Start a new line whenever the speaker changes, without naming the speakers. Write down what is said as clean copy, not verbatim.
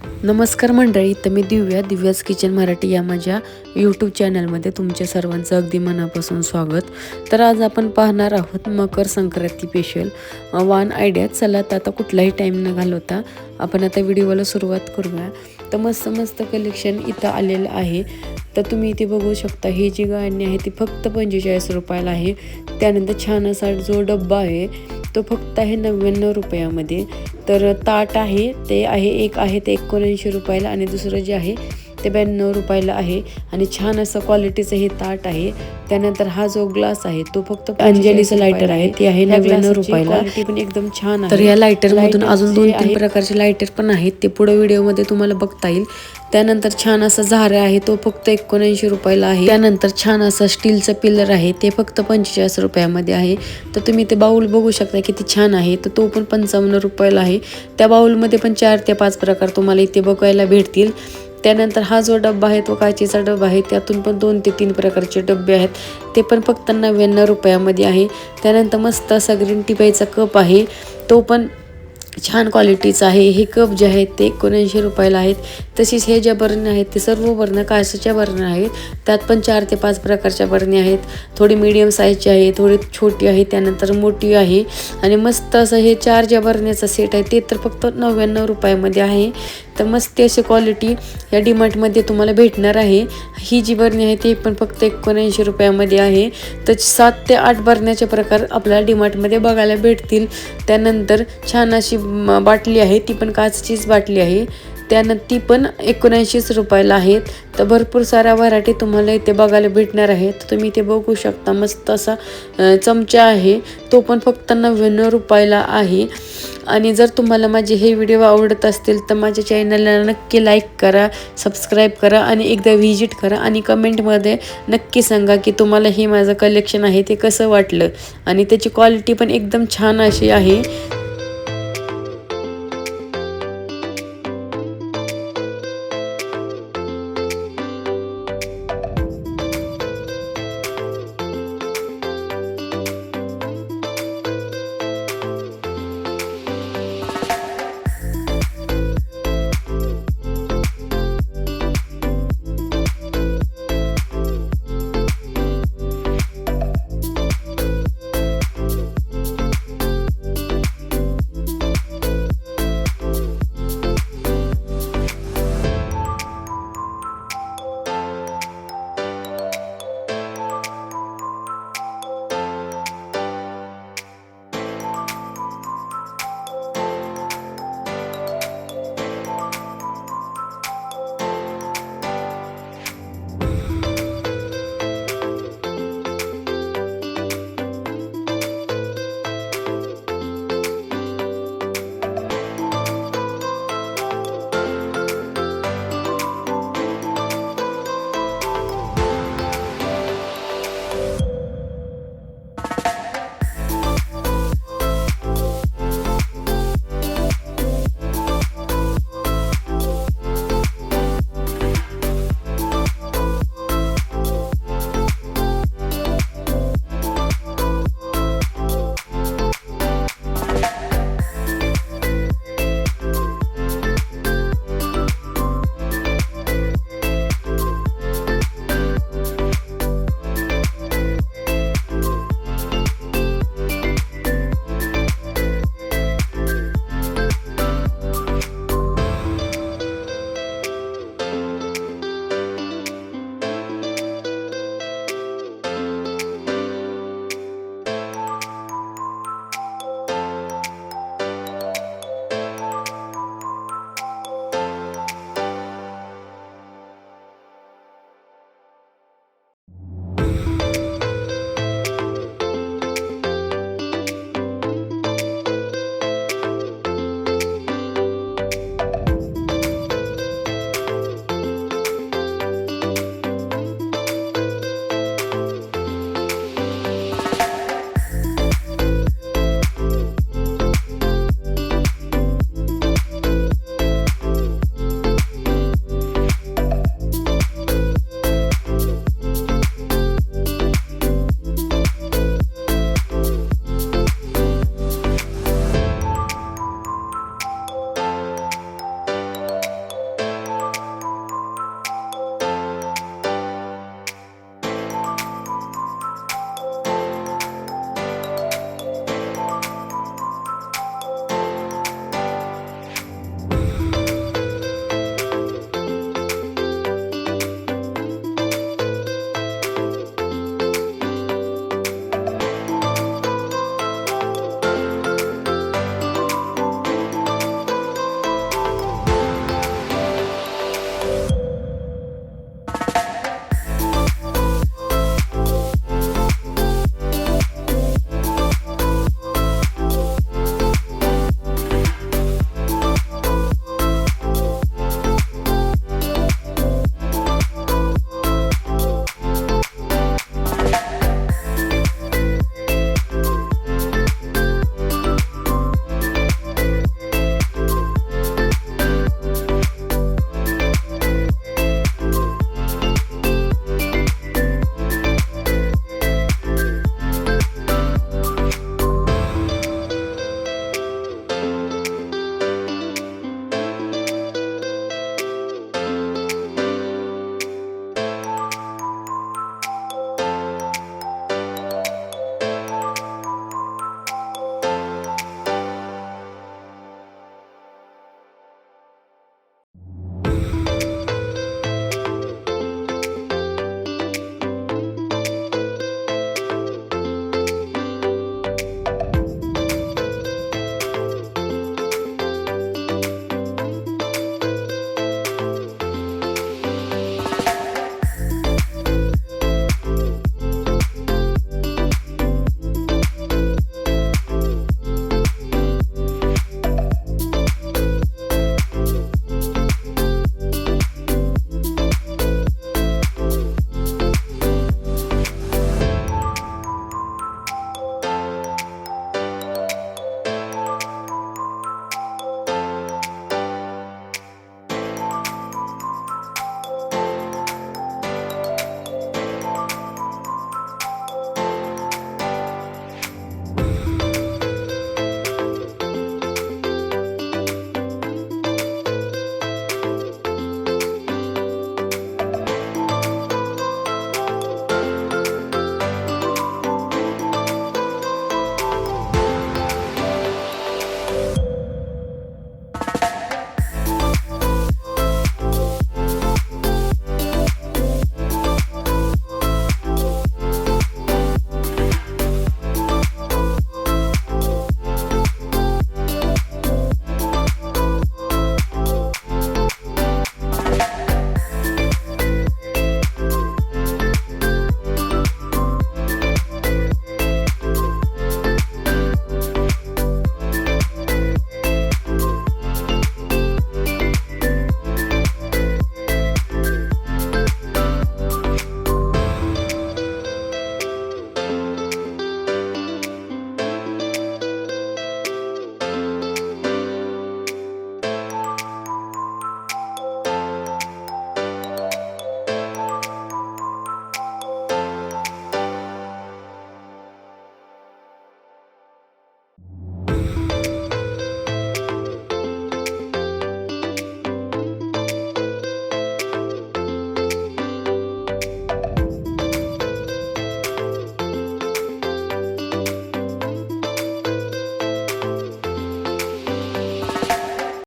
नमस्कार मंडळी, तर मी दिव्याज किचन मराठी या माझ्या यूट्यूब चॅनलमध्ये तुमच्या सर्वांचं अगदी मनापासून स्वागत। तर आज आपण पाहणार आहोत मकर संक्रांती स्पेशल वान आयडिया। चला तर आता कुठलाही टाइम न घालवता आपण आता व्हिडिओला सुरुवात करूया। तर मस्त कलेक्शन इथं आलेलं आहे। तर तुम्ही इथे बघू शकता, ही जी गाणी आहे ती फक्त 45 रुपयाला आहे। त्यानंतर छान असा जो डब्बा आहे तो फक्त आहे 99 रुपयामध्ये। तर ताट आहे ते आहे, एक आहे ते 79 रुपयाला आणि दुसरं जे आहे ते 92 रुपयाला आहे आणि छान असं क्वालिटीचं हे ताट आहे। त्यानंतर हा जो ग्लास आहे तो फक्त अंजलीचं लायटर आहे, ते आहे 99 रुपयाला। क्वालिटी पण एकदम छान आहे। तर या लायटर मधून अजून 2-3 प्रकारचे लायटर पण आहेत, ते पुढे व्हिडिओमध्ये तुम्हाला बघता येईल। त्यानंतर छान असा झारा आहे तो फक्त 79 रुपयाला आहे। त्यानंतर छान असा स्टीलचं पिलर आहे ते फक्त 45 रुपयामध्ये आहे। तर तुम्ही ते बाउल बघू शकता किती छान आहे, तर तो पण 55 रुपयाला आहे। त्या बाउलमध्ये पण 4 ते 5 प्रकार तुम्हाला इथे बघायला भेटतील। त्यानंतर हा जो डब्बा आहे तो काचेचा डब्बा आहे, त्यातून पण 2 ते 3 प्रकारचे डब्बे आहेत, ते पण फक्त 99 रुपयामध्ये आहे। त्यानंतर मस्त असा ग्रीन टी प्यायचा कप आहे, तो पण छान क्वालिटीचा आहे। हे कप जे आहेत ते 79 रुपयाला आहेत। तसेच हे ज्या बरण्या आहेत ते सर्व बरण्या काचेच्या बरण्या आहेत, त्यात पण 4 ते 5 प्रकारच्या बरण्या आहेत। थोडी मीडियम साईजची आहे, थोडी छोटी आहे, त्यानंतर मोठी आहे आणि मस्त असं हे 4 ज्या बरण्याचा सेट आहे ते तर फक्त 99 रुपयामध्ये आहे। तर मस्त अशी क्वालिटी या डीमार्टमध्ये तुम्हाला भेटणार आहे। ही जी बरणी आहे ती पण फक्त 79 रुपयामध्ये आहे। तर 7 ते 8 बरण्याचे प्रकार आपल्याला डीमार्टमध्ये बघायला भेटतील। त्यानंतर छान अशी बाटली आहे, ती पण काचेचीच बाटली आहे, त्यानंतर ती पण 79 रुपयाला आहेत। तर भरपूर साऱ्या व्हरायटी तुम्हाला इथे बघायला भेटणार आहे। तर तुम्ही इथे बघू शकता मस्त असा चमचा आहे, तो पण फक्त 99 रुपयाला आहे। आणि जर तुम्हाला माझे हे व्हिडिओ आवडत असतील तर माझ्या चॅनलला नक्की लाईक करा, सबस्क्राईब करा आणि एकदा व्हिजिट करा आणि कमेंटमध्ये नक्की सांगा की तुम्हाला हे माझं कलेक्शन आहे ते कसं वाटलं आणि त्याची क्वालिटी पण एकदम छान अशी आहे।